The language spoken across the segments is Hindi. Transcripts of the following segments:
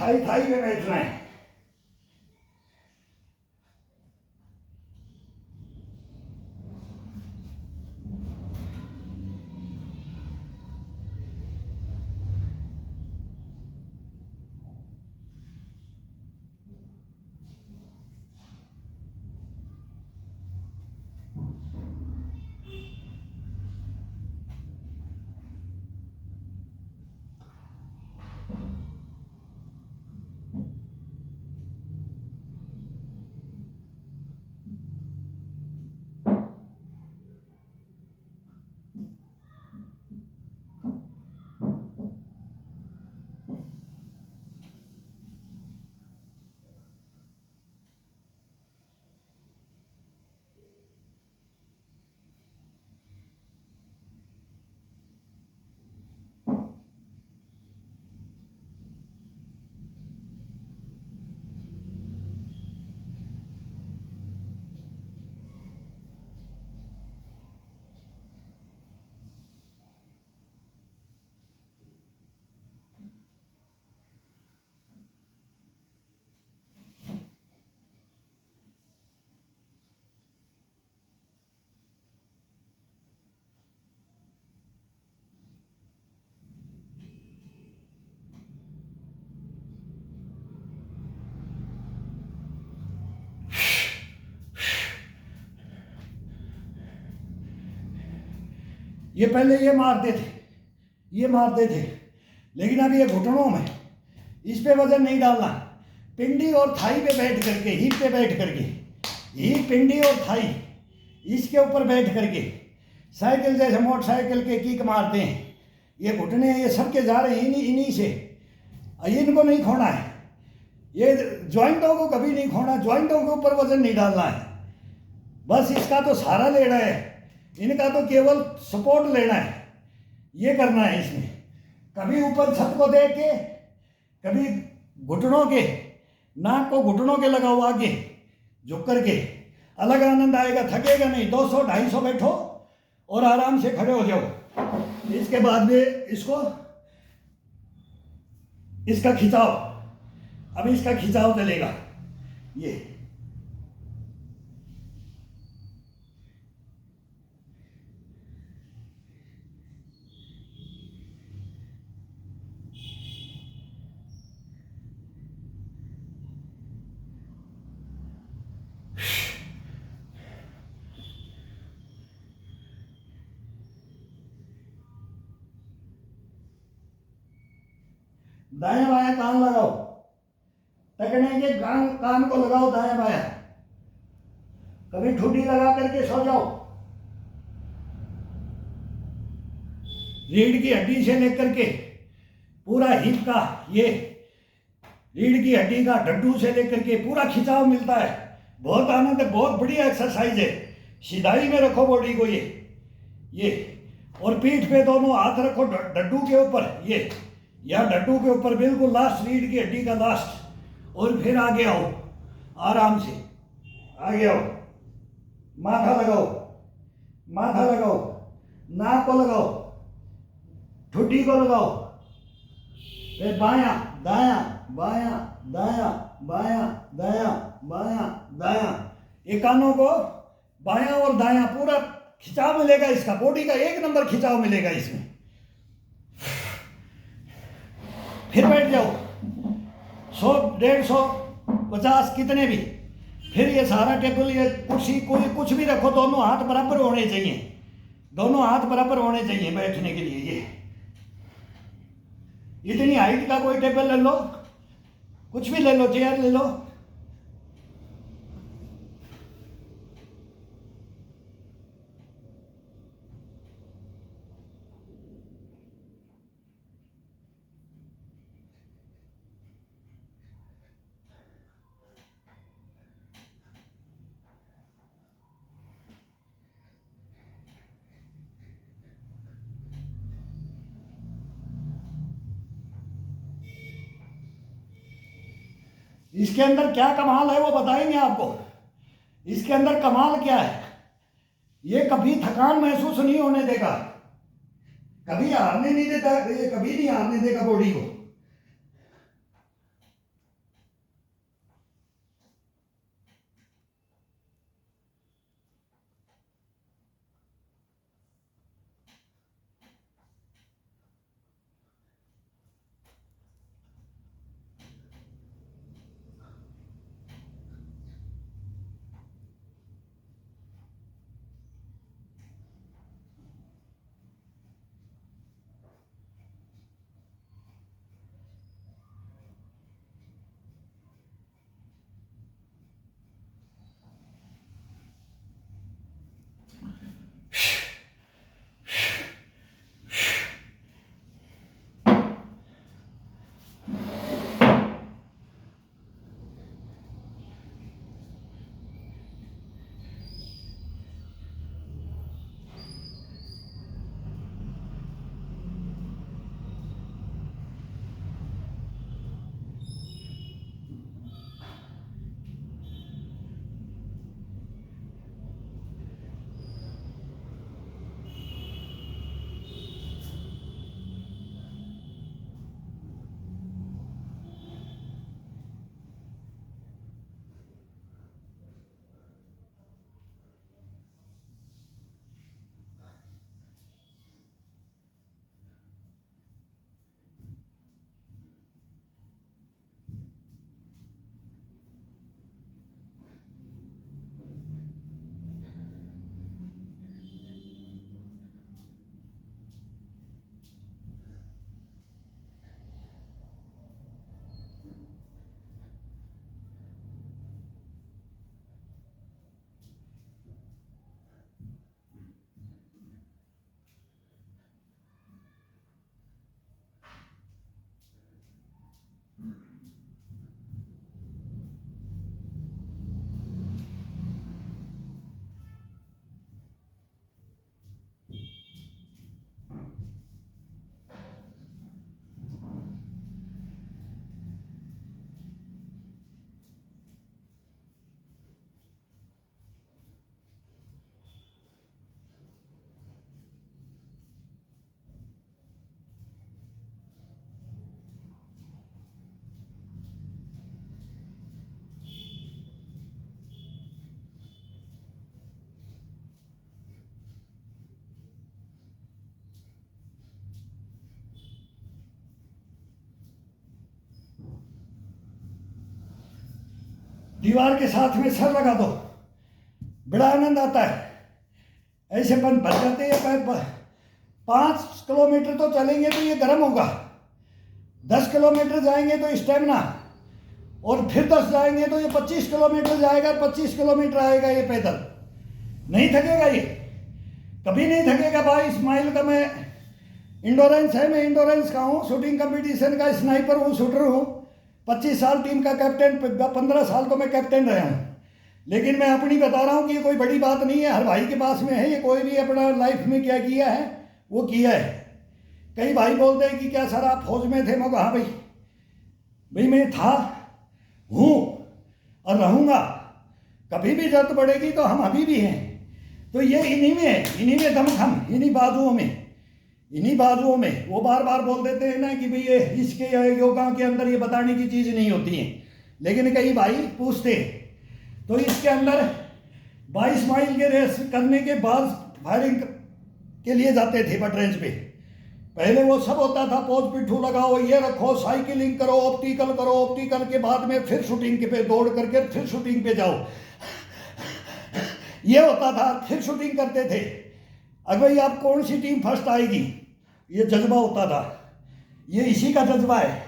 थाई थाई पे बैठना है। ये पहले ये मारते थे, लेकिन अब ये घुटनों में, इस पे वजन नहीं डालना। पिंडी और थाई पे बैठ करके, हिप पे बैठ करके, हिप, पिंडी और थाई, इसके ऊपर बैठ करके साइकिल जैसे मोटरसाइकिल के किक मारते हैं। ये घुटने ये सबके जा रहे हैं इन्हीं से। इनको नहीं खोना है, ये ज्वाइंटों को कभी नहीं खोना, ज्वाइंटों के ऊपर वजन नहीं डालना है। बस इसका तो सहारा लेना है, इनका तो केवल सपोर्ट लेना है, ये करना है इसमें। कभी ऊपर छत को देख के, कभी घुटनों के, नाक को घुटनों के लगाओ आगे झुक करके, अलग आनंद आएगा, थकेगा नहीं। 200-250 बैठो और आराम से खड़े हो जाओ। इसके बाद में इसका खिंचाव, अब इसका खिंचाव चलेगा। ये दाया बाया कान लगाओ, टकने के कान को लगाओ दाया बाया। कभी ठुड्डी लगा करके सो जाओ। रीढ़ की हड्डी से लेकर के पूरा हिप का, ये रीढ़ की हड्डी का डड्डू से लेकर के पूरा खिंचाव मिलता है। बहुत आनंद है, बहुत बढ़िया एक्सरसाइज है। सीधाई में रखो बॉडी को, ये और पीठ पे दोनों हाथ रखो डड्डू के ऊपर, ये या डड्डू के ऊपर बिल्कुल लास्ट, रीढ़ की हड्डी का लास्ट। और फिर आगे आओ, आराम से आगे आओ। माथा लगाओ, नाक को लगाओ, ठुड्डी को लगाओ। फिर बायां दायां, बायां दायां, बायां दायां, बायां दायां। ये कानों को बायां और दायां पूरा खिंचाव मिलेगा, इसका बॉडी का 1 नंबर खिंचाव मिलेगा इसमें। फिर बैठ जाओ, 100, 150, 50 कितने भी। फिर ये सारा टेबल, ये कुर्सी, कोई कुछ भी रखो, दोनों हाथ बराबर होने चाहिए, दोनों हाथ बराबर होने चाहिए बैठने के लिए। ये इतनी हाइट का कोई टेबल ले लो, कुछ भी ले लो, चेयर ले लो। इसके अंदर क्या कमाल है वो बताएंगे आपको। इसके अंदर कमाल क्या है, ये कभी थकान महसूस नहीं होने देगा, कभी हारने नहीं देता, ये कभी नहीं हारने देगा बॉडी को। दीवार के साथ में सर लगा दो, बड़ा आनंद आता है। ऐसे बन भर जाते हैं। 5 किलोमीटर तो चलेंगे तो ये गर्म होगा, 10 किलोमीटर जाएंगे तो स्टेमिना, और फिर 10 जाएंगे तो ये 25 किलोमीटर जाएगा, 25 किलोमीटर आएगा ये पैदल। नहीं थकेगा ये, कभी नहीं थकेगा। 22 माइल का मैं इंडोरेंस है, मैं इंडोरेंस का हूँ, शूटिंग कंपटीशन का स्नाइपर हूँ, शूटर हूँ, 25 साल टीम का कैप्टन, 15 साल तो मैं कैप्टन रहा हूँ। लेकिन मैं अपनी बता रहा हूँ कि ये कोई बड़ी बात नहीं है, हर भाई के पास में है ये। कोई भी अपना लाइफ में क्या किया है वो किया है। कई भाई बोलते हैं कि क्या सर आप फौज में थे? मैं कहा हाँ भाई मैं था, हूँ और रहूँगा। कभी भी जरूरत पड़ेगी तो हम अभी भी हैं। तो ये इन्हीं में है, इन्हीं में दमखम, इन्हीं बाजुओं में। वो बार बार बोल देते हैं ना कि भाई ये इसके योगा के अंदर ये बताने की चीज़ नहीं होती है, लेकिन कई भाई पूछते। तो इसके अंदर 22 माइल के रेस करने के बाद फायरिंग के लिए जाते थे बटरेंज पे। पहले वो सब होता था, पोज पिट्ठू लगाओ, ये रखो, साइकिलिंग करो, ऑप्टिकल के बाद में फिर शूटिंग के पे दौड़ करके फिर शूटिंग पे जाओ, ये होता था। फिर शूटिंग करते थे। अब भाई आप कौन सी टीम फर्स्ट आएगी, ये जज्बा होता था। ये इसी का जज्बा है,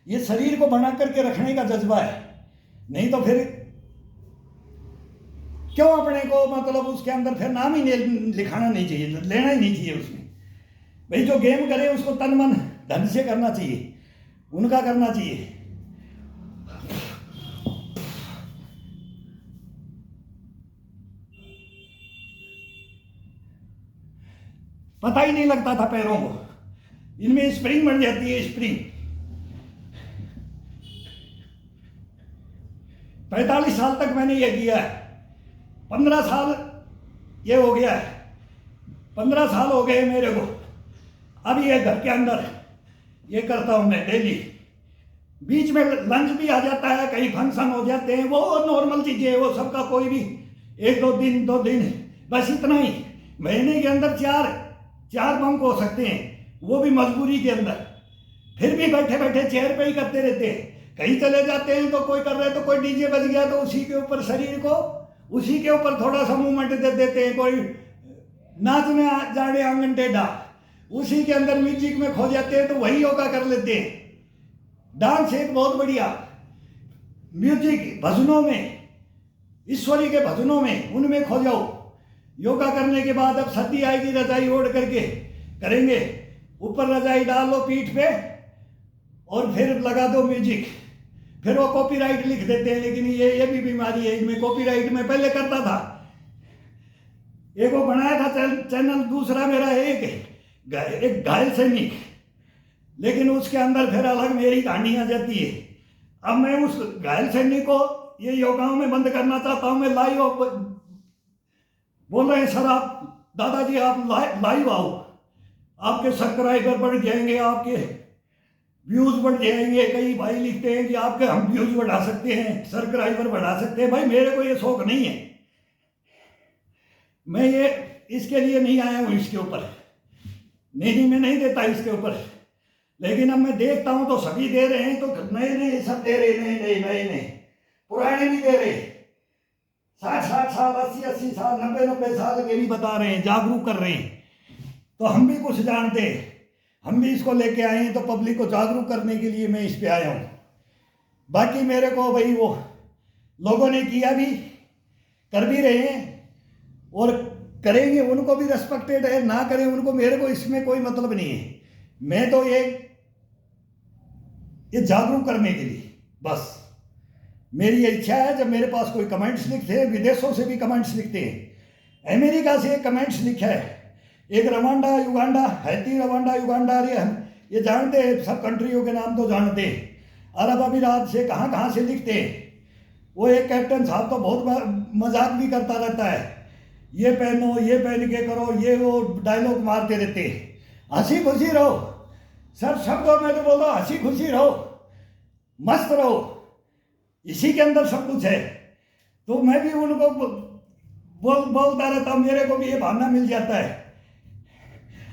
ये शरीर को बना करके रखने का जज्बा है। नहीं तो फिर क्यों अपने को मतलब उसके अंदर फिर नाम ही लिखाना नहीं चाहिए, लेना ही नहीं चाहिए उसमें। भाई जो गेम करे उसको तन मन धन से करना चाहिए, उनका करना चाहिए। पता ही नहीं लगता था पैरों को, इनमें स्प्रिंग बन जाती है, स्प्रिंग। 45 साल तक मैंने ये किया है, 15 साल ये हो गया है, 15 साल हो गए मेरे को। अब ये घर के अंदर ये करता हूँ मैं डेली। बीच में लंच भी आ जाता है, कई फंक्शन हो जाते हैं, वो नॉर्मल चीजें है, वो सबका कोई भी 1-2 दिन बस इतना ही। महीने के अंदर चार बंक हो सकते हैं, वो भी मजबूरी के अंदर। फिर भी बैठे बैठे चेयर पे ही करते रहते हैं। कहीं चले जाते हैं तो कोई कर रहे, तो कोई डीजे बज गया तो उसी के ऊपर शरीर को, उसी के ऊपर थोड़ा सा मूवमेंट दे देते हैं। कोई नाचने जाने आंगन टेढ़ा, उसी के अंदर म्यूजिक में खो जाते हैं तो वही योगा कर लेते हैं। डांस एक बहुत बढ़िया म्यूजिक, भजनों में, ईश्वरी के भजनों में, उनमें खो जाओ। योगा करने के बाद अब सर्दी आएगी, रजाई ओढ़ करके करेंगे, ऊपर रजाई डाल लो पीठ पे और फिर लगा दो म्यूजिक। फिर वो कॉपीराइट लिख देते हैं, लेकिन ये भी बीमारी है इनमें। कॉपीराइट में पहले करता था, एक वो बनाया था चैनल दूसरा मेरा, एक घायल सैनिक, लेकिन उसके अंदर फिर अलग मेरी कहानी आ जाती है। अब मैं उस घायल सैनिक को ये योगाओं में बंद करना चाहता हूँ। मैं लाइव बोल रहे हैं सर, आप दादाजी आप लाइव आओ, आपके सब्सक्राइबर बढ़ जाएंगे, आपके व्यूज बढ़ जाएंगे। कई भाई लिखते हैं कि आपके हम व्यूज बढ़ा सकते हैं, सब्सक्राइबर बढ़ा सकते हैं। भाई मेरे को ये शौक नहीं है, मैं ये इसके लिए नहीं आया हूँ इसके ऊपर, नहीं मैं नहीं देता इसके ऊपर। लेकिन अब मैं देखता हूँ तो सभी दे रहे हैं, तो नए सब दे रहे, नए पुराने भी दे रहे, 60 साल 80 साल 90 साल के भी बता रहे हैं, जागरूक कर रहे हैं। तो हम भी कुछ जानते हैं, हम भी इसको लेके आए हैं, तो पब्लिक को जागरूक करने के लिए मैं इस पे आया हूँ। बाकी मेरे को भाई वो लोगों ने किया भी, कर भी रहे हैं और करेंगे, उनको भी रेस्पेक्टेड है, ना करें उनको, मेरे को इसमें कोई मतलब नहीं है। मैं तो ये जागरूक करने के लिए बस मेरी ये इच्छा है। जब मेरे पास कोई कमेंट्स लिखते हैं, विदेशों से भी कमेंट्स लिखते हैं, अमेरिका से कमेंट्स लिखा है, एक Rwanda Uganda, Haiti Rwanda Uganda, ये जानते हैं, सब कंट्रियों के नाम तो जानते हैं। अरब अमीरात से कहाँ से लिखते हैं। वो एक कैप्टन साहब तो बहुत मजाक भी करता रहता है, ये पहनो, ये पहन के करो, ये वो डायलॉग मारते रहते हैं। हंसी खुशी रहो, सब शब्दों में तो बोलो हंसी खुशी रहो, मस्त रहो, इसी के अंदर सब कुछ है। तो मैं भी उनको बोलता रहता हूँ, मेरे को भी ये भावना मिल जाता है।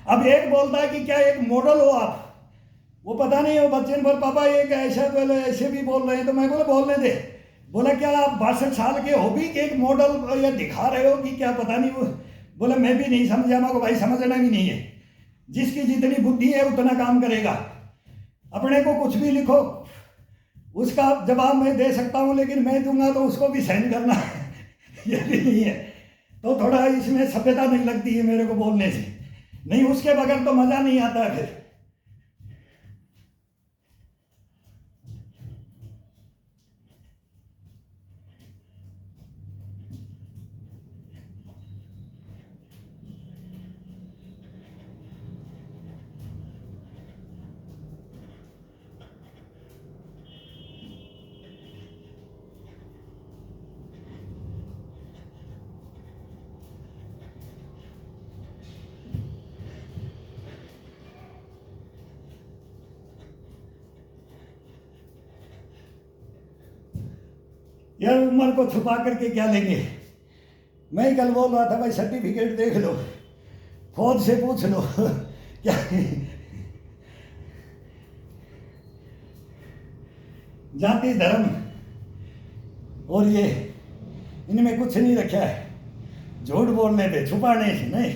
अब एक बोलता है कि क्या एक मॉडल हो आप, वो पता नहीं, वो बच्चे ने बोल पापा ये ऐसा बोले, ऐसे भी बोल रहे हैं, तो मैं बोला बोलने दे, बोला क्या आप 62 साल के हो भी कि एक मॉडल या दिखा रहे हो कि क्या, पता नहीं। वो बोला मैं भी नहीं समझा, मेरे को भाई समझना भी नहीं है। जिसकी जितनी बुद्धि है उतना काम करेगा। अपने को कुछ भी लिखो, उसका जवाब मैं दे सकता हूँ, लेकिन मैं दूंगा तो उसको भी सहन करना है ये भी नहीं है। तो थोड़ा इसमें सभ्यता नहीं लगती है मेरे को बोलने से, नहीं उसके बगैर तो मज़ा नहीं आता है फिर। यार उम्र को छुपा करके क्या लेंगे। मैं ही कल बोल रहा था भाई सर्टिफिकेट देख लो, फौज से पूछ लो क्या जाति धर्म और ये इनमें कुछ नहीं रखा है। झूठ बोलने पे, छुपाने से नहीं।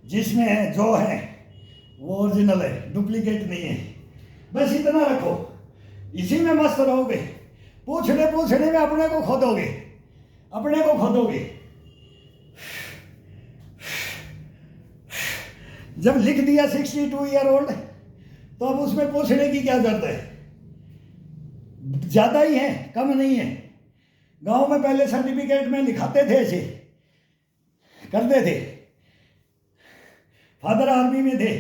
जिसमें है जो है वो ओरिजिनल है, डुप्लीकेट नहीं है। बस इतना रखो, इसी में मस्त रहोगे। पूछने में अपने को खोदोगे, अपने को खोदोगे। जब लिख दिया 62 ईयर ओल्ड, तो अब उसमें पूछने की क्या जरूरत है। ज्यादा ही है, कम नहीं है। गांव में पहले सर्टिफिकेट में लिखाते थे, ऐसे करते थे। फादर आर्मी में थे,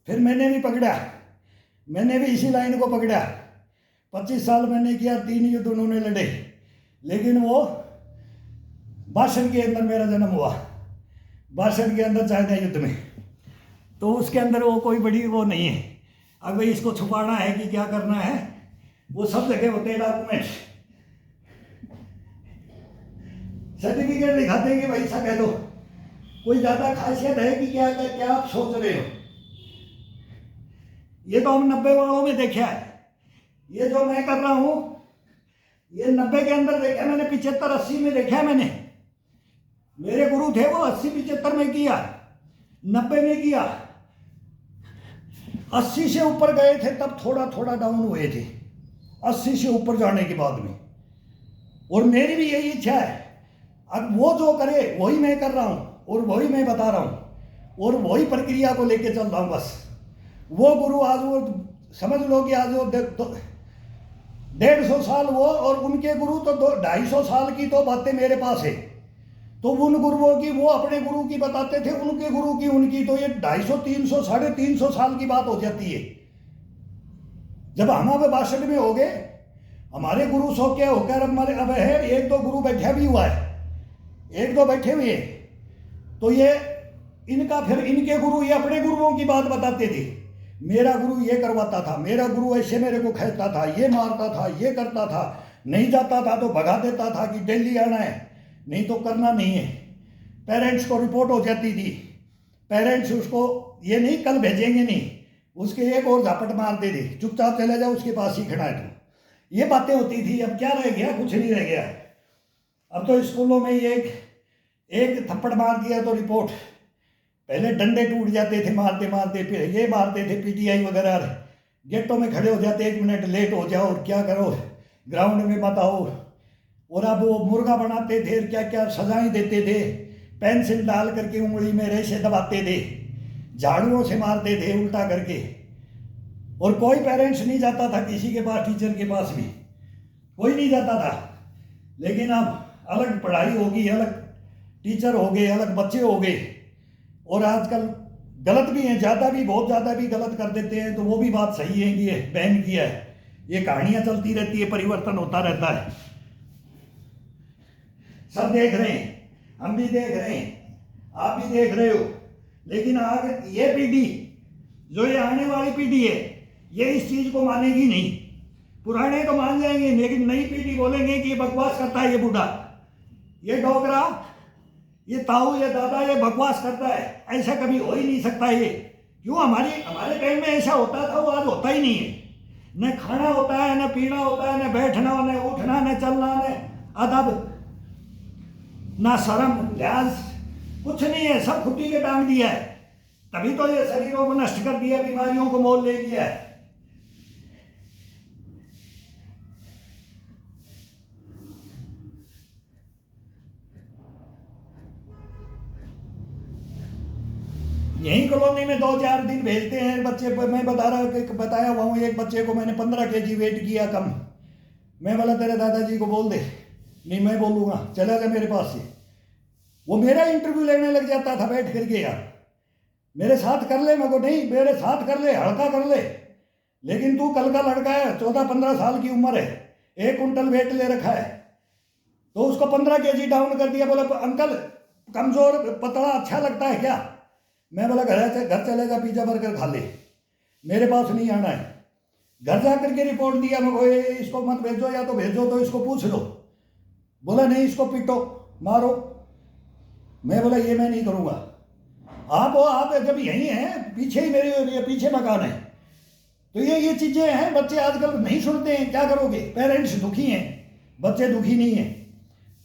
फिर मैंने भी पकड़ा, मैंने भी इसी लाइन को पकड़ा। 25 साल मैंने किया, 3 युद्ध उन्होंने लड़े, लेकिन वो 62 के अंदर मेरा जन्म हुआ, 62 के अंदर चाइना युद्ध में। तो उसके अंदर वो कोई बड़ी वो नहीं है। अब भाई इसको छुपाना है कि क्या करना है, वो सब जगह होते हैं डॉक्यूमेंट। सर्टिफिकेट दिखाते हैं कि भाई ऐसा कह दो। कोई ज्यादा खासियत है कि क्या क्या आप सोच रहे हो। ये तो हम 90 वालों में देखा है। ये जो मैं कर रहा हूं ये 90 के अंदर देखा मैंने, 75-80 में देखा मैंने। मेरे गुरु थे वो 80-75 में किया, 90 में किया। 80 से ऊपर गए थे तब थोड़ा थोड़ा डाउन हुए थे, 80 से ऊपर जाने के बाद में। और मेरी भी यही इच्छा है, अब वो जो करे वही मैं कर रहा हूं और वही मैं बता रहा हूं और वही प्रक्रिया को लेके चल रहा हूं। बस वो गुरु आज वो समझ लो कि आज वो 150 साल वो, और उनके गुरु तो 250 साल की तो बातें मेरे पास है। तो उन गुरुओं की वो अपने गुरु की बताते थे, उनके गुरु की उनकी, तो ये 250, 300, 350 साल की बात हो जाती है। जब हम अब 62 में हो गए, हमारे गुरु 100 के होकर हमारे अब है 1-2 गुरु बैठा भी हुआ है, 1-2 बैठे हुए हैं। तो ये इनका फिर इनके गुरु ये अपने गुरुओं की बात बताते थे। मेरा गुरु ये करवाता था, मेरा गुरु ऐसे मेरे को खेलता था, ये मारता था, ये करता था, नहीं जाता था तो भगा देता था कि दिल्ली आना है, नहीं तो करना नहीं है। पेरेंट्स को रिपोर्ट हो जाती थी, पेरेंट्स उसको ये नहीं कल भेजेंगे नहीं, उसके एक और झापट मारते थे, चुपचाप चले जाओ, उसके पास ही खड़ा है तो। ये बातें होती थी। अब क्या रह गया, कुछ नहीं रह गया। अब तो स्कूलों में ये एक थप्पड़ मार दिया तो रिपोर्ट। पहले डंडे टूट जाते थे मारते मारते, फिर ये मारते थे पीटीआई वगैरह, गेटों में खड़े हो जाते, 1 मिनट लेट हो जाओ और क्या करो, ग्राउंड में बताओ। और अब वो मुर्गा बनाते थे, क्या क्या सजाएं देते थे, पेंसिल डाल करके उंगली में रेशे दबाते थे, झाड़ुओं से मारते थे उल्टा करके। और कोई पेरेंट्स नहीं जाता था किसी के पास, टीचर के पास भी कोई नहीं जाता था। लेकिन अब अलग पढ़ाई होगी, अलग टीचर हो गए, अलग बच्चे हो गए। और आजकल गलत भी हैं, ज़्यादा भी, बहुत ज़्यादा भी गलत कर देते हैं। तो वो भी बात सही है कि ये बैन किया है। ये कहानियाँ चलती रहती है, परिवर्तन होता रहता है। सब देख रहे हैं, हम भी देख रहे हैं, आप भी देख रहे हो। लेकिन आगे ये पीढ़ी, जो ये आने वाली पीढ़ी है, ये इस चीज़ को मानेगी नहीं। पुराने तो मान जाएंगे, लेकिन नई पीढ़ी बोलेंगे कि ये बकवास करता है, ये बूढ़ा, ये डोगरा, ये ताऊ, ये दादा, ये बकवास करता है, ऐसा कभी हो ही नहीं सकता। ये क्यों, हमारे टाइम में ऐसा होता था, वो आज होता ही नहीं है। न खाना होता है, न पीना होता है, न बैठना, न उठना, न चलना, न अदब, ना शर्म लिहाज, कुछ नहीं है। सब खुट्टी के टांग दिया है। तभी तो ये शरीरों को नष्ट कर दिया, बीमारियों को मोल ले लिया है। यही कॉलोनी में 2-4 दिन भेजते हैं बच्चे पर। मैं बताया हुआ हूँ, एक बच्चे को मैंने 15 kg वेट किया कम। मैं बोला तेरे दादाजी को बोल दे। नहीं मैं बोलूँगा, चला गया मेरे पास से। वो मेरा इंटरव्यू लेने लग जाता था बैठ करके। यार मेरे साथ कर ले, मैं को नहीं मेरे साथ कर ले, हल्का कर ले, लेकिन तू कल का लड़का है, 14-15 साल की उम्र है, 1 कुंटल वेट ले रखा है। तो उसको 15 kg डाउन कर दिया। बोला अंकल कमजोर पतला अच्छा लगता है क्या? मैं बोला घर चले जा, पिज्जा बर्गर खा ले, मेरे पास नहीं आना है। घर जा करके रिपोर्ट दिया, मैं को इसको मत भेजो, या तो भेजो तो इसको पूछ लो। बोला नहीं इसको पीटो मारो। मैं बोला ये मैं नहीं करूँगा। आप जब यहीं हैं, पीछे ही मेरे पीछे मकान है, तो ये चीज़ें हैं। बच्चे आजकल नहीं सुनते हैं, क्या करोगे? पेरेंट्स दुखी हैं, बच्चे दुखी नहीं हैं।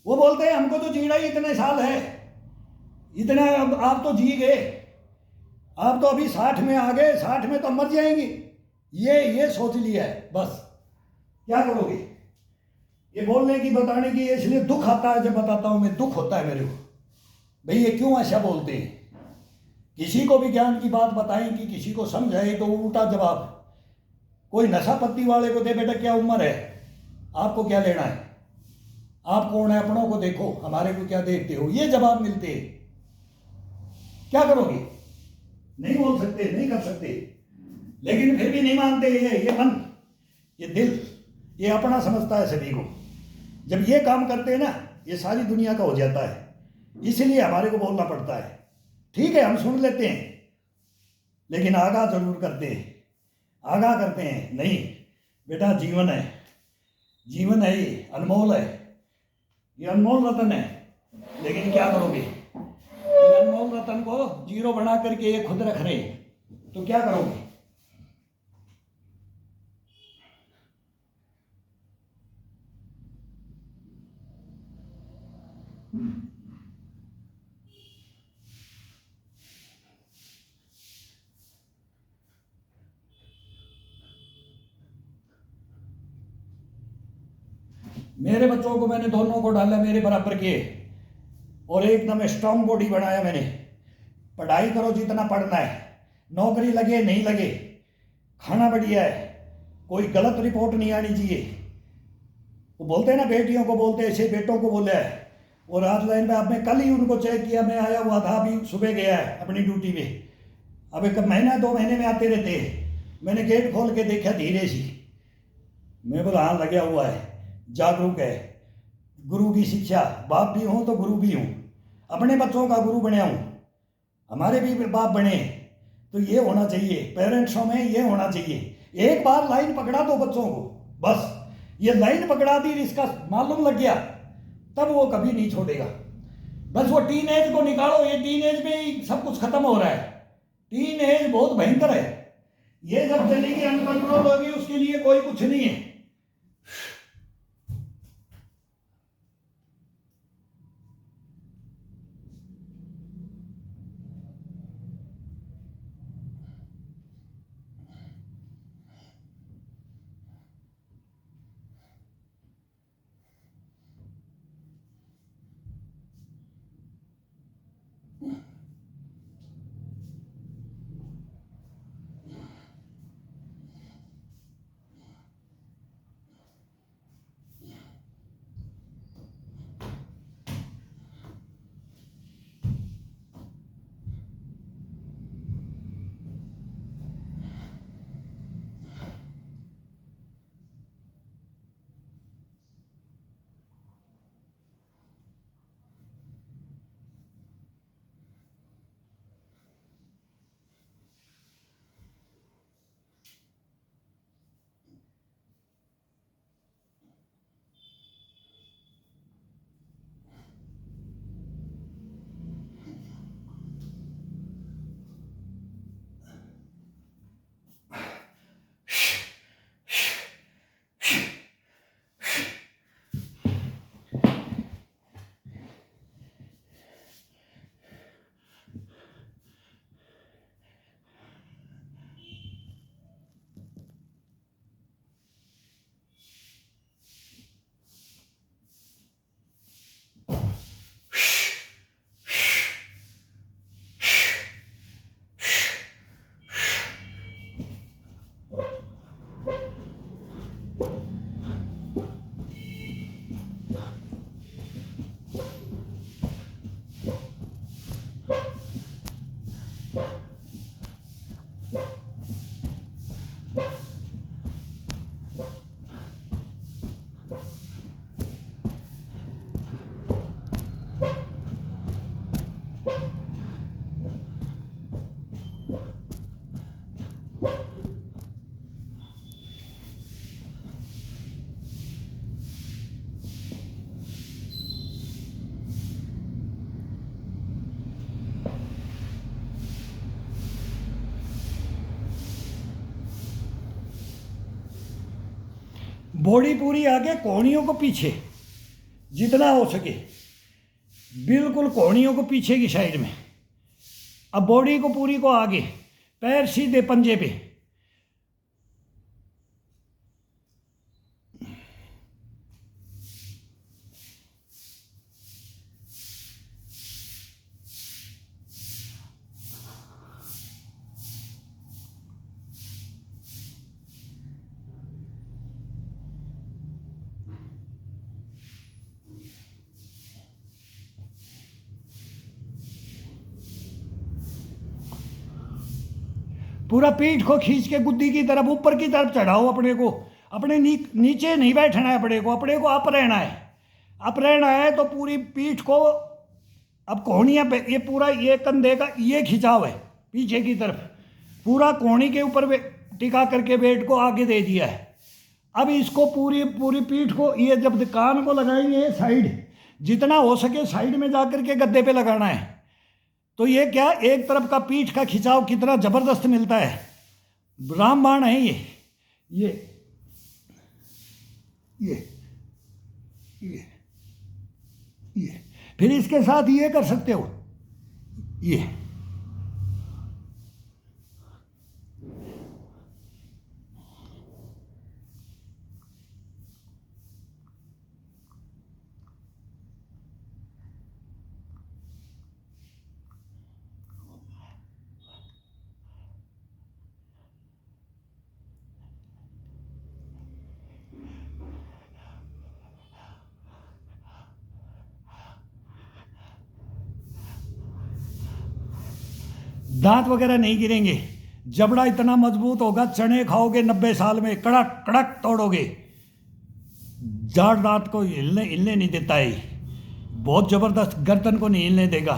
वो बोलते हैं हमको तो जीना ही इतने साल है, इतना आप तो जी गए, आप तो अभी 60 में आ गए, 60 में तो मर जाएंगे। ये सोच लिया है बस। क्या करोगे? ये बोलने की बताने की, इसलिए दुख आता है जब बताता हूं मैं, दुख होता है मेरे को, भाई ये क्यों ऐसा बोलते हैं। किसी को भी ज्ञान की बात बताएं कि किसी को समझाए तो उल्टा जवाब। कोई नशा पत्ती वाले को दे बेटा क्या उम्र है, आपको क्या लेना है, आप कौन है, अपनों को देखो, हमारे को क्या देखते हो, ये जवाब मिलते हैं। क्या करोगे? नहीं बोल सकते, नहीं कर सकते, लेकिन फिर भी नहीं मानते। ये मन, ये दिल, ये अपना समझता है सभी को। जब ये काम करते हैं ना, ये सारी दुनिया का हो जाता है। इसलिए हमारे को बोलना पड़ता है। ठीक है हम सुन लेते हैं, लेकिन आगाह जरूर करते हैं, आगाह करते हैं। नहीं बेटा जीवन है, जीवन है, ये अनमोल है, ये अनमोल रतन है। लेकिन क्या करोगे? ये अनमोल रतन को जीरो बना करके ये खुद रख रहे, तो क्या करोगे? मेरे बच्चों को मैंने दोनों को डाला मेरे बराबर के, और एकदम स्ट्रांग बॉडी बनाया मैंने। पढ़ाई करो जितना पढ़ना है, नौकरी लगे नहीं लगे, खाना बढ़िया है, कोई गलत रिपोर्ट नहीं आनी चाहिए। वो बोलते हैं ना बेटियों को बोलते ऐसे बेटों को बोला है। और आज लाइन में आपने कल ही उनको चेक किया, मैं आया हुआ था अभी सुबह गया है अपनी ड्यूटी पे। अब एक महीना 2 महीने में आते रहते हैं। मैंने गेट खोल के देखा धीरे सी, मैं बोला हाँ लगा हुआ है, जागरूक है, गुरु की शिक्षा, बाप भी हूँ तो गुरु भी हूँ, अपने बच्चों का गुरु बना हूँ, हमारे भी बाप बने। तो ये होना चाहिए, पेरेंट्सों में ये होना चाहिए। एक बार लाइन पकड़ा दो बच्चों को, बस ये लाइन पकड़ा दी, इसका मालूम लग गया, तब वो कभी नहीं छोड़ेगा। बस वो टीन एज को निकालो, ये टीन एज में ही सब कुछ खत्म हो रहा है। टीन एज बहुत भयंकर है, ये जब चलेगी अनकंट्रोल होगी, उसके लिए कोई कुछ नहीं है। बॉडी पूरी आगे, कोहनियों को पीछे जितना हो सके, बिल्कुल कोहनियों को पीछे की साइड में। अब बॉडी को पूरी को आगे, पैर सीधे पंजे पे। पूरा पीठ को खींच के गुद्दी की तरफ, ऊपर की तरफ चढ़ाओ अपने को। अपने नीचे नहीं बैठना है, अपने को अप रहना है। अप रहना है तो पूरी पीठ को, अब कोहनियाँ पे ये पूरा, ये कंधे का ये खिंचाव है पीछे की तरफ, पूरा कोहनी के ऊपर टिका करके वेट को आगे दे दिया है। अब इसको पूरी पूरी पीठ को, ये जब कान को लगाएंगे साइड, जितना हो सके साइड में जा कर के गद्दे पे लगाना है। तो ये क्या, एक तरफ का पीठ का खिंचाव कितना जबरदस्त मिलता है। रामबाण है ये ये ये ये फिर इसके साथ ये कर सकते हो, ये दांत वगैरह नहीं गिरेंगे। जबड़ा इतना मजबूत होगा, चने खाओगे 90 साल में, कड़क कड़क तोड़ोगे। जाड़ दांत को हिलने हिलने नहीं देता है, बहुत ज़बरदस्त। गर्दन को नहीं हिलने देगा,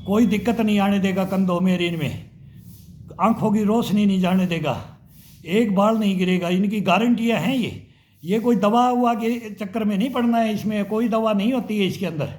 कोई दिक्कत नहीं आने देगा कंधों में, रीढ़ में। आंखों की रोशनी नहीं जाने देगा, एक बाल नहीं गिरेगा। इनकी गारंटियाँ हैं ये कोई दवा हुआ के चक्कर में नहीं पड़ना है। इसमें कोई दवा नहीं होती है इसके अंदर।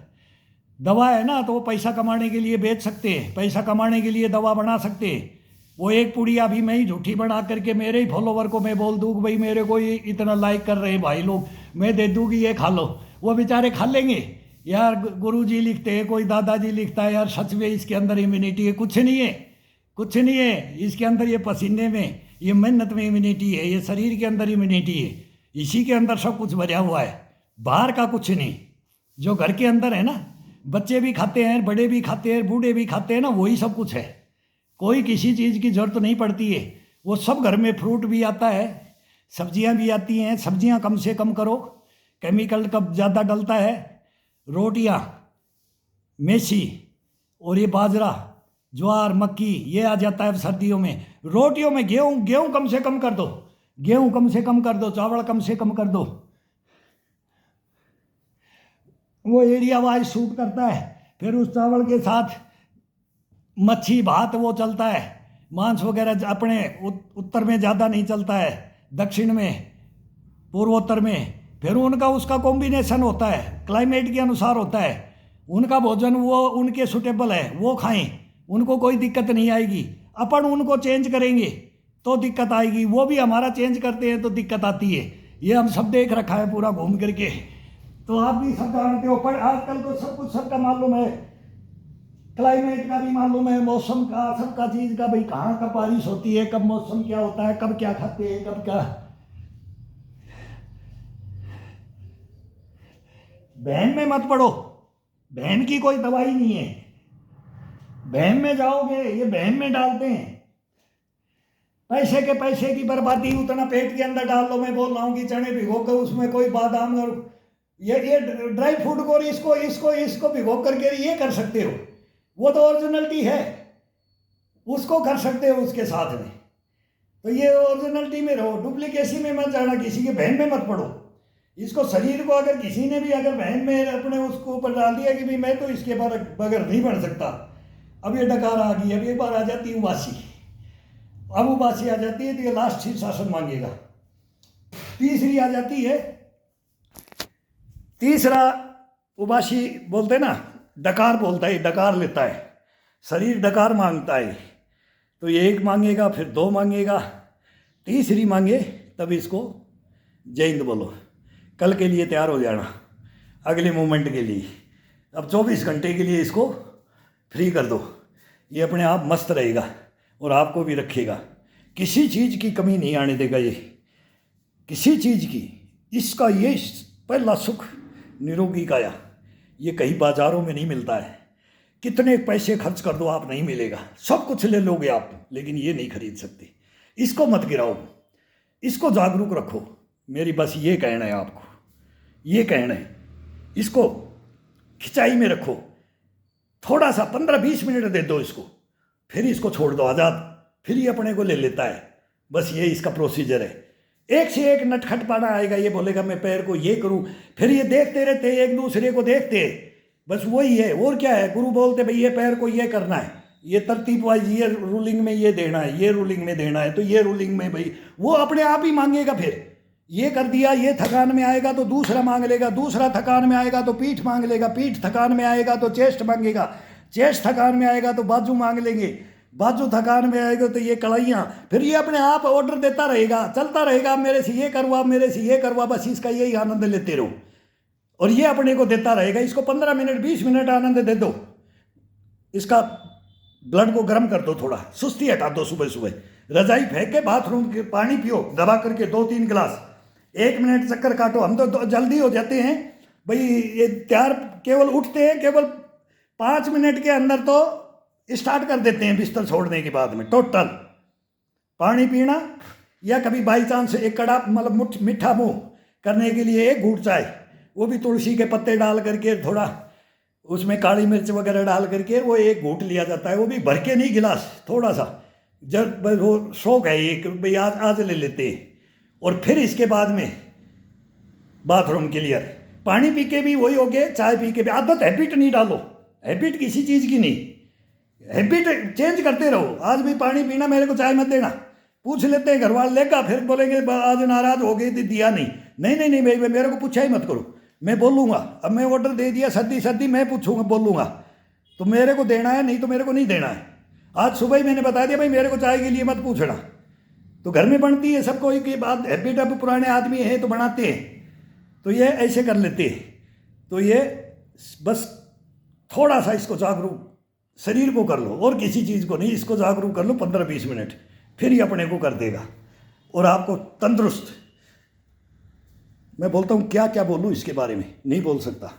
दवा है ना तो वो पैसा कमाने के लिए बेच सकते हैं, पैसा कमाने के लिए दवा बना सकते हैं। वो एक पुड़िया भी मैं ही झूठी बना करके मेरे ही फॉलोवर को मैं बोल दूँ कि भाई मेरे को इतना लाइक कर रहे हैं भाई लोग, मैं दे दूँ कि ये खा लो, वो बेचारे खा लेंगे। यार गुरुजी लिखते हैं, कोई दादाजी लिखता है, यार सच में इसके अंदर इम्यूनिटी है। कुछ नहीं है, कुछ नहीं है इसके अंदर। ये पसीने में, ये मेहनत में इम्यूनिटी है, ये शरीर के अंदर इम्यूनिटी है। इसी के अंदर सब कुछ भरा हुआ है, बाहर का कुछ नहीं। जो घर के अंदर है ना, बच्चे भी खाते हैं, बड़े भी खाते हैं, बूढ़े भी खाते हैं ना, वही सब कुछ है। कोई किसी चीज़ की ज़रूरत नहीं पड़ती है, वो सब घर में। फ्रूट भी आता है, सब्जियां भी आती हैं। सब्जियां कम से कम करो, केमिकल कब ज़्यादा डलता है। रोटियां, मेथी और ये बाजरा, ज्वार, मक्की, ये आ जाता है सर्दियों में। रोटियों में गेहूँ कम से कम कर दो, गेहूँ कम से कम कर दो, चावल कम से कम कर दो। वो एरिया वाइज सूट करता है। फिर उस चावल के साथ मच्छी भात वो चलता है। मांस वगैरह अपने उत्तर में ज़्यादा नहीं चलता है, दक्षिण में, पूर्वोत्तर में। फिर उनका उसका कॉम्बिनेशन होता है, क्लाइमेट के अनुसार होता है। उनका भोजन वो उनके सूटेबल है, वो खाएं, उनको कोई दिक्कत नहीं आएगी। अपन उनको चेंज करेंगे तो दिक्कत आएगी, वो भी हमारा चेंज करते हैं तो दिक्कत आती है। ये हम सब देख रखा है पूरा घूम करके, तो आप भी सब जानते हो। पर आजकल तो सब कुछ सबका मालूम है, क्लाइमेट का भी मालूम है, मौसम का, सबका चीज़ का। भाई कहाँ कब बारिश होती है, कब मौसम क्या होता है, कब क्या खाते हैं, कब क्या। बहन में मत पड़ो, बहन की कोई दवाई नहीं है। बहन में जाओगे, ये बहन में डालते हैं पैसे की बर्बादी। उतना पेट के अंदर डाल लो। मैं बोल रहा हूँ कि चने भिगो कर उसमें कोई बादाम और ये ड्राई फ्रूट को इसको भिगो करके ये कर सकते हो। वो तो ओरिजिनलिटी है, उसको कर सकते हो उसके साथ में। तो ये ओरिजिनलिटी में रहो, डुप्लीकेसी में मत जाना, किसी के बहन में मत पड़ो। इसको शरीर को अगर किसी ने भी अगर बहन में अपने उसको ऊपर डाल दिया कि भाई मैं तो इसके बगैर नहीं बन सकता, अब ये डकार आ गई, अब एक बार आ जाती है उबासी, अब उबासी आ जाती है तो ये लास्ट शीर्षासन मांगेगा। तीसरी आ जाती है, तीसरा उबासी बोलते ना, डकार बोलता है, डकार लेता है शरीर, डकार मांगता है। तो ये एक मांगेगा, फिर दो मांगेगा, तीसरी मांगे तब इसको जय हिंद बोलो। कल के लिए तैयार हो जाना, अगले मोमेंट के लिए। अब 24 घंटे के लिए इसको फ्री कर दो, ये अपने आप मस्त रहेगा और आपको भी रखेगा, किसी चीज़ की कमी नहीं आने देगा ये, किसी चीज़ की। इसका ये पहला सुख निरोगी काया, ये कहीं बाजारों में नहीं मिलता है। कितने पैसे खर्च कर दो आप, नहीं मिलेगा। सब कुछ ले लोगे आप, लेकिन ये नहीं खरीद सकते। इसको मत गिराओ, इसको जागरूक रखो। मेरी बस ये कहना है आपको, ये कहना है। इसको खिंचाई में रखो, थोड़ा सा 15-20 मिनट दे दो इसको, फिर इसको छोड़ दो आज़ाद, फिर ये अपने को ले लेता है। बस ये इसका प्रोसीजर है। एक से एक नटखट पाना आएगा, ये बोलेगा मैं पैर को ये करूं, फिर ये देखते रहते एक दूसरे को देखते, बस वही है और क्या है। गुरु बोलते भाई ये पैर को ये करना है, ये तरतीब वाइज, ये रूलिंग में ये देना है, ये रूलिंग में देना है, तो ये रूलिंग में भाई वो अपने आप ही मांगेगा। फिर ये कर दिया, ये थकान में आएगा तो दूसरा मांग लेगा, दूसरा थकान में आएगा तो पीठ मांग लेगा, पीठ थकान में आएगा तो चेस्ट मांगेगा, चेस्ट थकान में आएगा तो बाजू मांग लेंगे, बाजू थकान में आएगा तो ये कड़ाइयाँ। फिर ये अपने आप ऑर्डर देता रहेगा, चलता रहेगा, मेरे से ये करवा, मेरे से ये करवा, बस इसका यही आनंद लेते रहो और ये अपने को देता रहेगा। इसको 15 मिनट 20 मिनट आनंद दे दो, इसका ब्लड को गर्म कर दो, थोड़ा सुस्ती हटा दो। सुबह सुबह रजाई फेंक के बाथरूम के पानी पियो दबा करके 2-3 गिलास, 1 मिनट चक्कर काटो। हम तो जल्दी हो जाते हैं भाई, ये तैयार केवल उठते हैं, केवल 5 मिनट के अंदर तो स्टार्ट कर देते हैं बिस्तर छोड़ने के बाद में। टोटल पानी पीना, या कभी बाई चांस एक कड़ा मतलब मीठा मुँह करने के लिए एक घूंट चाय, वो भी तुलसी के पत्ते डाल करके, थोड़ा उसमें काली मिर्च वगैरह डाल करके वो एक घूंट लिया जाता है, वो भी भर के नहीं, गिलास थोड़ा सा, जब वो शौक है एक भाई आज ले लेते हैं। और फिर इसके बाद में बाथरूम क्लियर, पानी पी के भी वही हो गए, चाय पी के भी। आदत हैबिट नहीं डालो, हैबिट किसी चीज़ की नहीं, हैबिट चेंज करते रहो। आज भी पानी पीना, मेरे को चाय मत देना, पूछ लेते हैं घर वाले, लेगा फिर बोलेंगे आज नाराज हो गई थी दिया नहीं, नहीं नहीं भाई मेरे को पूछा ही मत करो, मैं बोलूँगा। अब मैं ऑर्डर दे दिया, सर्दी सर्दी मैं पूछूंगा, बोलूँगा तो मेरे को देना है, नहीं तो मेरे को नहीं देना है। आज सुबह ही मैंने बता दिया भाई मेरे को चाय के लिए मत पूछना, तो घर में बनती है सबको एक ही बात, हैबिट। अब पुराने आदमी हैं तो बनाते हैं, तो ये ऐसे कर लेते हैं। तो ये बस थोड़ा सा इसको जागरूक शरीर को कर लो और किसी चीज़ को नहीं, इसको जागरूक कर लो 15-20 मिनट, फिर ये अपने को कर देगा और आपको तंदुरुस्त। मैं बोलता हूँ क्या क्या बोलूँ इसके बारे में, नहीं बोल सकता।